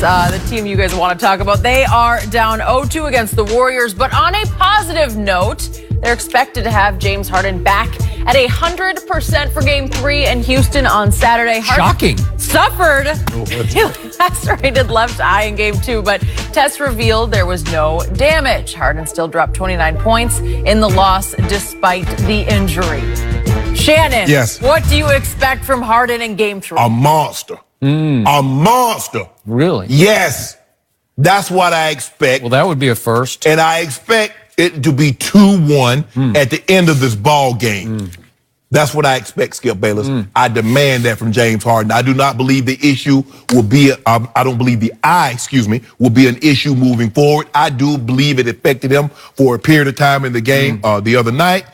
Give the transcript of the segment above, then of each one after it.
the team you guys want to talk about. They are down 0-2 against the Warriors, but on a positive note, they're expected to have James Harden back at 100% for Game 3 in Houston on Saturday. Shocking. Suffered lacerated left eye in Game 2, but tests revealed there was no damage. Harden still dropped 29 points in the loss despite the injury. Shannon, yes. What do you expect from Harden in Game 3? A monster. A monster. Really? Yes. That's what I expect. Well, that would be a first. And I expect it to be 2-1 at the end of this ball game. That's what I expect, Skip Bayless. I demand that from James Harden. I do not believe the issue will be, I don't believe the eye, will be an issue moving forward. I do believe it affected him for a period of time in the game the other night.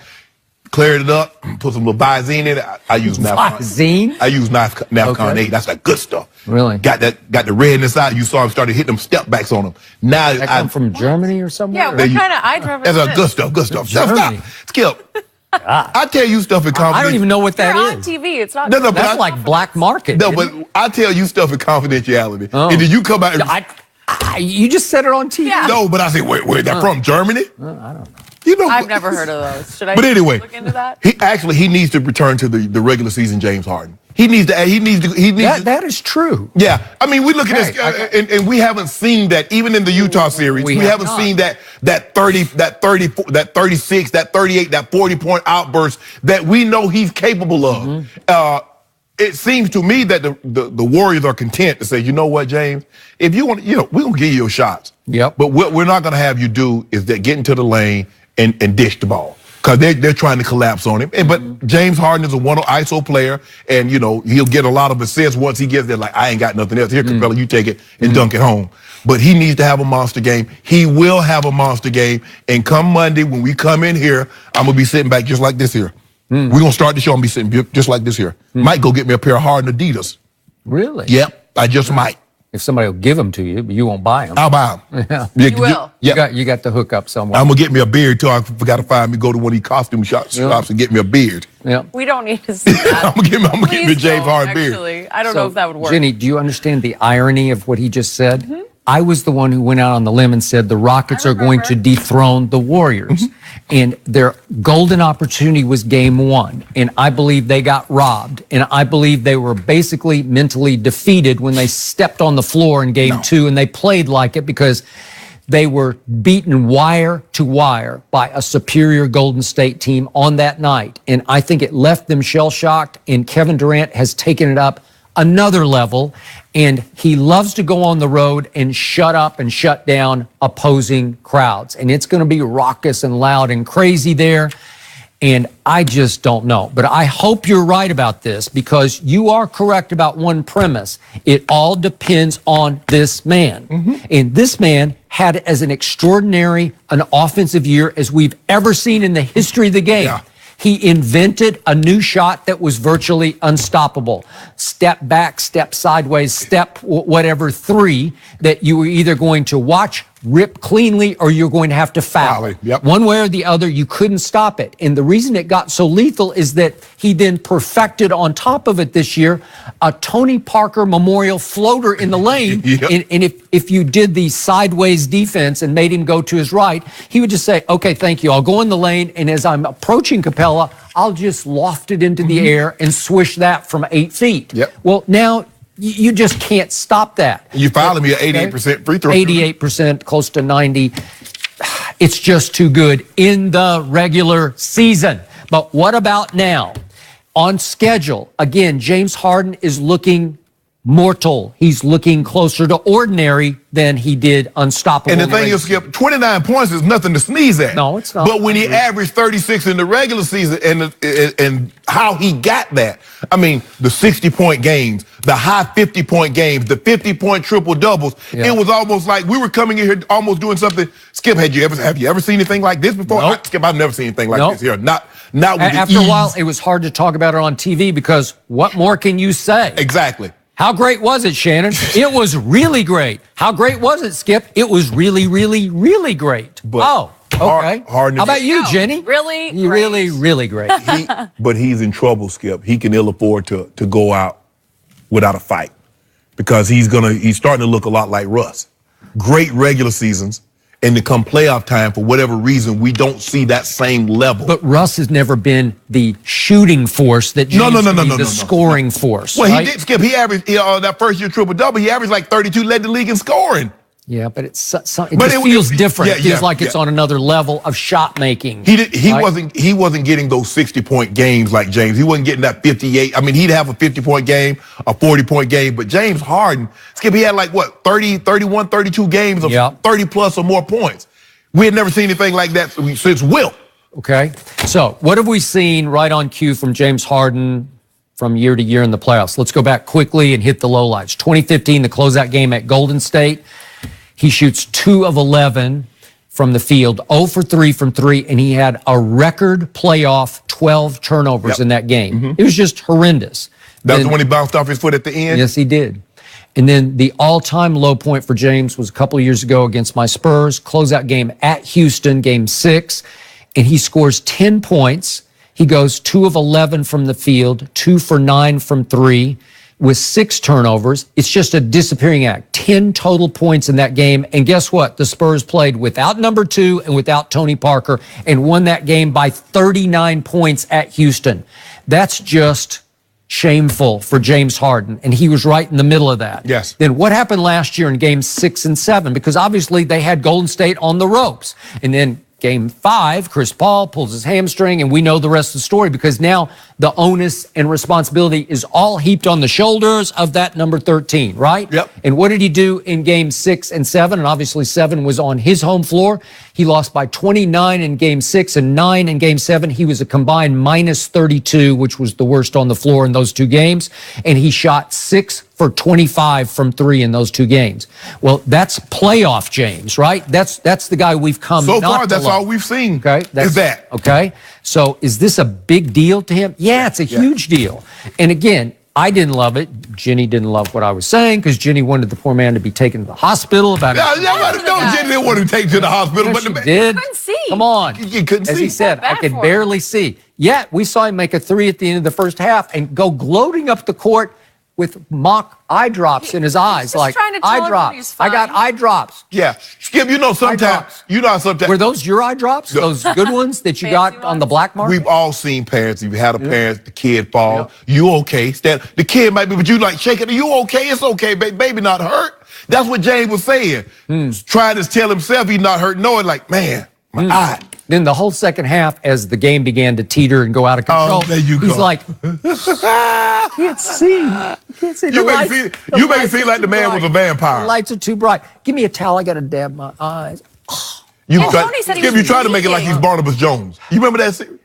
Cleared it up, put some little Visine in it. I use Visine? I use Navcon 8. That's that good stuff. Really? Got the redness out. You saw him started hitting them step backs on him. Now That come from Germany or somewhere? Yeah, what kind of eye drop is that's this? good stuff. Germany. Stop. Skip. I tell you stuff in confidence. I don't even know what that You're is. on TV. It's not. No, That's like black market. No, but I tell you stuff in confidentiality. And then you come out and you just said it on TV. Yeah. no, but I say, where that from? Germany? I don't know. You know, I've never heard of those. Should I But anyway, look into that? He needs to return to the regular season James Harden. He needs to That is true. Yeah, I mean, we look at this, and we haven't seen that even in the Utah series. We haven't seen that 30, that 34, that 36, that 38, that 40-point outburst that we know he's capable of. It seems to me that the Warriors are content to say, you know what, James, if you want, we're gonna give you your shots. Yep. But what we're not gonna have you do is that get into the lane and dish the ball. Because they're trying to collapse on him. But James Harden is a one ISO player, and he'll get a lot of assists once he gets there. Like, I ain't got nothing else. Here, Capella, you take it and dunk it home. But he needs to have a monster game. He will have a monster game. And come Monday, when we come in here, I'm gonna be sitting back just like this here. We're gonna start the show and be sitting just like this here. Might go get me a pair of Harden Adidas. Really? Yep, I just might. If somebody will give them to you, but you won't buy them. I'll buy them. Yeah. You will. You got the hook up somewhere. I'm gonna get me a beard too. I forgot to find me, go to one of these costume shops and get me a beard. Yeah. We don't need to see that. I'm gonna get me a James Harden beard. Actually, I don't know if that would work. Jenny, do you understand the irony of what he just said? I was the one who went out on the limb and said the Rockets are going to dethrone the Warriors. And their golden opportunity was Game 1. And I believe they got robbed. And I believe they were basically mentally defeated when they stepped on the floor in Game 2. And they played like it because they were beaten wire to wire by a superior Golden State team on that night. And I think it left them shell-shocked. And Kevin Durant has taken it up another level, and he loves to go on the road and shut up and shut down opposing crowds. And it's going to be raucous and loud and crazy there. And I just don't know. But I hope you're right about this, because you are correct about one premise. It all depends on this man. And this man had as an extraordinary an offensive year as we've ever seen in the history of the game. Yeah. He invented a new shot that was virtually unstoppable. Step back, step sideways, step whatever three that you were either going to watch rip cleanly or you're going to have to foul. Yep. One way or the other, you couldn't stop it. And the reason it got so lethal is that he then perfected on top of it this year a Tony Parker memorial floater in the lane. And if you did the sideways defense and made him go to his right, he would just say, okay, thank you. I'll go in the lane. And as I'm approaching Capella, I'll just loft it into the air and swish that from 8 feet. Well, now you just can't stop that. You fouling me at 88% free throw. 88%, close to 90. It's just too good in the regular season. But what about now? On schedule, again, James Harden is looking mortal. He's looking closer to ordinary than he did unstoppable. And the thing is, Skip, 29 points is nothing to sneeze at. No, it's not. But when he averaged 36 in the regular season and how he got that, I mean, the 60-point games, the high 50-point games, the 50-point triple-doubles, it was almost like we were coming in here almost doing something. Skip, have you ever seen anything like this before? Nope. Skip, I've never seen anything like this here. Not with After a while, it was hard to talk about it on TV because what more can you say? Exactly. How great was it, Shannon? It was really great. How great was it, Skip? It was really, really, really great. But okay. Harden, how about you, Jenny? Really? Really, really great. But he's in trouble, Skip. He can ill afford to go out without a fight. because he's starting to look a lot like Russ. Great regular seasons, and to come playoff time, for whatever reason, we don't see that same level. But Russ has never been the shooting force that James the scoring force. Well, right? he did, Skip. He averaged that first year triple-double. He averaged like 32, led the league in scoring. Yeah, but it feels different. It feels like it's on another level of shot making. He wasn't getting those 60-point games like James. He wasn't getting that 58. I mean, he'd have a 50-point game, a 40-point game, but James Harden, Skip, he had like what, 30, 31, 32 games of 30 plus or more points. We had never seen anything like that since Wilt. Okay. So, what have we seen right on cue from James Harden from year to year in the playoffs? Let's go back quickly and hit the lowlights. 2015, the closeout game at Golden State. He shoots 2 of 11 from the field, 0 for 3 from 3, and he had a record playoff 12 turnovers in that game. It was just horrendous. That was when he bounced off his foot at the end? Yes, he did. And then the all-time low point for James was a couple of years ago against my Spurs, closeout game at Houston, game 6, and he scores 10 points. He goes 2 of 11 from the field, 2 for 9 from 3. With 6 turnovers. It's just a disappearing act. 10 total points in that game. And guess what? The Spurs played without number 2 and without Tony Parker and won that game by 39 points at Houston. That's just shameful for James Harden. And he was right in the middle of that. Yes. Then what happened last year in games 6 and 7? Because obviously they had Golden State on the ropes. And then Game 5, Chris Paul pulls his hamstring, and we know the rest of the story because now the onus and responsibility is all heaped on the shoulders of that number 13, right? Yep. And what did he do in Game 6 and 7? And obviously 7 was on his home floor. He lost by 29 in Game 6 and 9 in Game 7. He was a combined minus 32, which was the worst on the floor in those 2 games. And he shot 6 for 25 from 3 in those 2 games. Well, that's playoff James, right? That's the guy we've come so not far. That's love. all we've seen. Okay, is that okay? So is this a big deal to him? Yeah, it's a huge deal. And again, I didn't love it. Jenny didn't love what I was saying because Jenny wanted the poor man to be taken to the hospital. Jenny didn't want to be taken to the hospital, but she did. Couldn't see. Come on, you couldn't see. As he said, I could barely see. Yet we saw him make a 3 at the end of the first half and go gloating up the court with mock eye drops in his eyes, like eye drops. I got eye drops. Yeah, Skip. Sometimes were those your eye drops? Those good ones that you got on the black market? We've all seen parents. You've had a parent, the kid fall. You okay? The kid might be, but you like shaking. You okay? It's okay, baby, not hurt. That's what James was saying. Trying to tell himself he's not hurt, knowing like, man, my eye. Then the whole second half, as the game began to teeter and go out of control, he's like, I can't see. I can't see. You make it feel like the man was a vampire. The lights are too bright. Give me a towel. I got to dab my eyes. You try to make it like he's Barnabas Jones. You remember that series?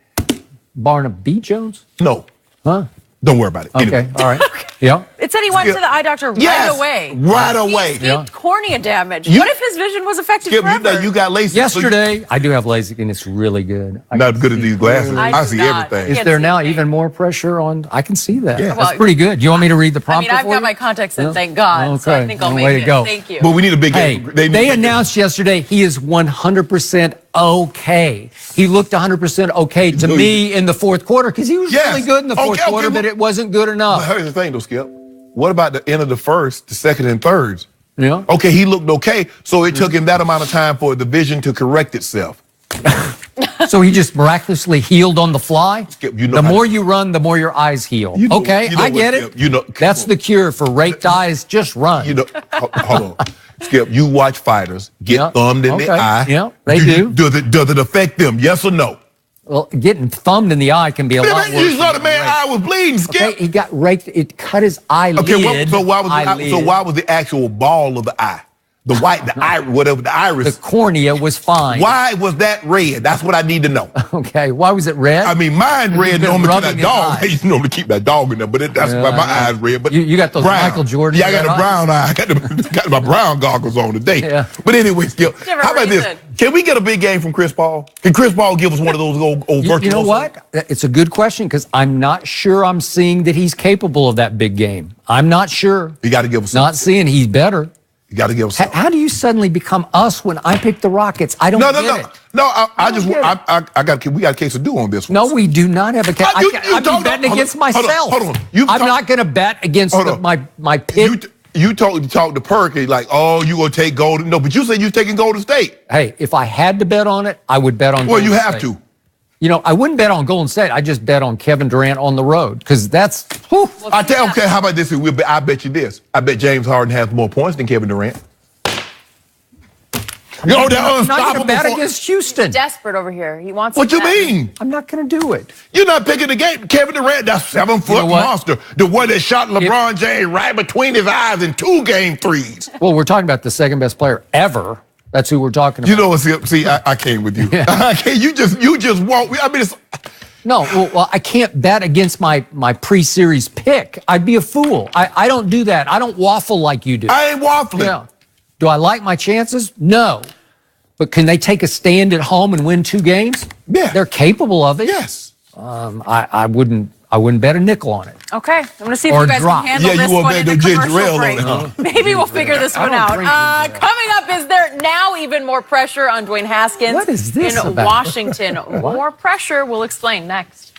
Barnaby Jones? No. Huh? Don't worry about it. Okay, Anyway. all right. Yeah. It said he went to the eye doctor right away. Right away. He escaped cornea damage. What if his vision was affected forever? You got LASIK. Yesterday, I do have LASIK, and it's really good. Not good as these glasses. I see everything. Is there now even more pressure on? I can see that. Yeah. That's pretty good. You want me to read the prompter I've got my contacts in, thank God. Okay. So I think I'll make way it. to go. Thank you. But we need a big Hey, game. they announced yesterday he is 100% okay. He looked 100% okay to me in the fourth quarter because he was really good in the fourth quarter, but it wasn't good enough. But here's the thing, though, Skip. What about the end of the first, the second, and thirds? Yeah. Okay, he looked okay, so it took him that amount of time for the vision to correct itself. So he just miraculously healed on the fly? Skip, the more you run, the more your eyes heal. I get it. That's the cure for raped eyes. Just run. Hold on. Skip, you watch fighters get thumbed in the eye. Yeah, they do. Does it affect them? Yes or no? Well, getting thumbed in the eye can be a lot worse. You saw the man's eye was bleeding, Skip. Okay, he got raked. It cut his eyelid. Okay, so why was the actual ball of the eye? The white, the iris, whatever, the iris. The cornea was fine. Why was that red? That's what I need to know. Okay, why was it red? I mean, mine red normally to that dog. I used to normally keep that dog in there, but that's why my eyes red. But you got those brown. Michael Jordan. Yeah, I got a brown eye. I got my brown goggles on today. Yeah. But anyway, Skip, how about this? Can we get a big game from Chris Paul? Can Chris Paul give us one of those old virtual? You know what? It's a good question because I'm not sure I'm seeing that he's capable of that big game. I'm not sure. You got to give us something. Not seeing he's better. You got to give us something. How do you suddenly become us when I pick the Rockets? I don't get it. No, we got a case to do on this one. No, we do not have a case. I'm betting against myself. Hold on. I'm not going to bet against my pick. you talk to Perky like, oh, you gonna take Golden? No, but you said you're taking Golden State. Hey, if I had to bet on it, I would bet on. Well, Golden you have State. to. You know, I wouldn't bet on Golden State. I just bet on Kevin Durant on the road because that's. Whew. I tell. Okay, how about this? I bet you this. I bet James Harden has more points than Kevin Durant. Yo, that I'm not unstoppable. going to bet against Houston. Desperate over here. He wants. What to you bet. mean? I'm not going to do it. You're not picking the game. Kevin Durant, that 7-foot what? monster, the one that shot LeBron James right between his eyes in 2 game threes. Well, we're talking about the second best player ever. That's who we're talking about. You know what? See, I came with you. Yeah. I can't. You just won't. I mean, it's. No, well, I can't bet against my pre-series pick. I'd be a fool. I don't do that. I don't waffle like you do. I ain't waffling. Yeah. Do I like my chances? No. But can they take a stand at home and win 2 games? Yeah. They're capable of it. Yes. I wouldn't bet a nickel on it. Okay, I'm going to see if Or you guys drop. can handle Yeah, you this won't one bet in no the ginger commercial ale on break. it, huh? Maybe we'll figure this one out. drink ginger ale. Coming up, is there now even more pressure on Dwayne Haskins What is this in about? Washington? More pressure. We'll explain next.